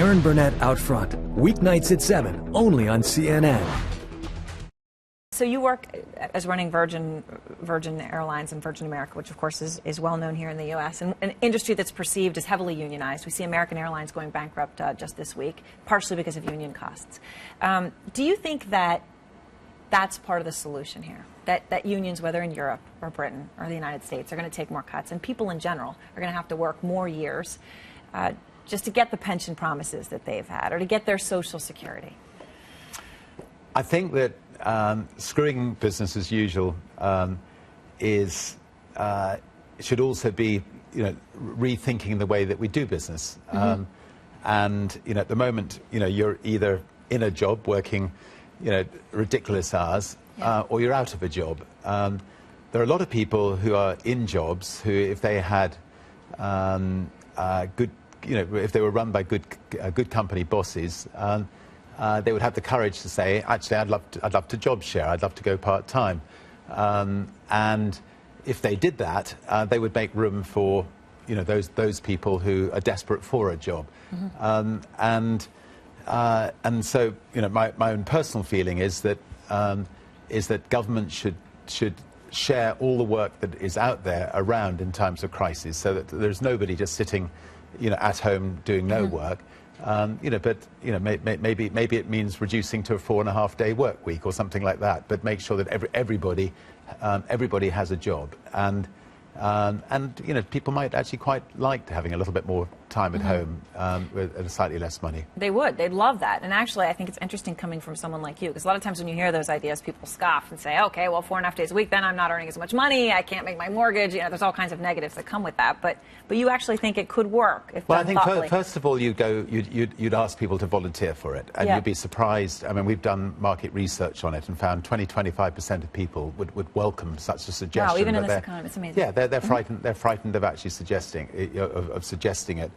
Earn Burnett Out Front, weeknights at 7, only on CNN. So you work as running Virgin Airlines and Virgin America, which of course is well known here in the U.S., and an industry that's perceived as heavily unionized. We see American Airlines going bankrupt just this week, partially because of union costs. Do you think that that's part of the solution here? That unions, whether in Europe or Britain or the United States, are going to take more cuts, and people in general are going to have to work more years just to get the pension promises that they've had or to get their Social Security? I think that screwing business as usual should also be, rethinking the way that we do business. And at the moment, you're either in a job working, ridiculous hours, or you're out of a job. There are a lot of people who are in jobs who, if they had good, if they were run by good company bosses, they would have the courage to say, actually, I'd love to job share. I'd love to go part-time. And if they did that, they would make room for, those people who are desperate for a job. And so, my own personal feeling is that government should share all the work that is out there around in times of crisis, so that there's nobody just sitting, at home doing no work. But maybe it means reducing to a 4.5-day work week or something like that. But make sure that everybody has a job, and people might actually quite like having a little bit more time at home with slightly less money. They would. They'd love that. And actually, I think it's interesting coming from someone like you, because a lot of times when you hear those ideas, people scoff and say, okay, well, 4.5 days a week, then I'm not earning as much money. I can't make my mortgage. There's all kinds of negatives that come with that. But you actually think it could work if done thoughtfully. I think first of all, you'd ask people to volunteer for it, and you'd be surprised. I mean, we've done market research on it and found 20–25% of people would welcome such a suggestion. Wow, even in this economy, it's amazing. Yeah, they're frightened. They're frightened of actually suggesting it.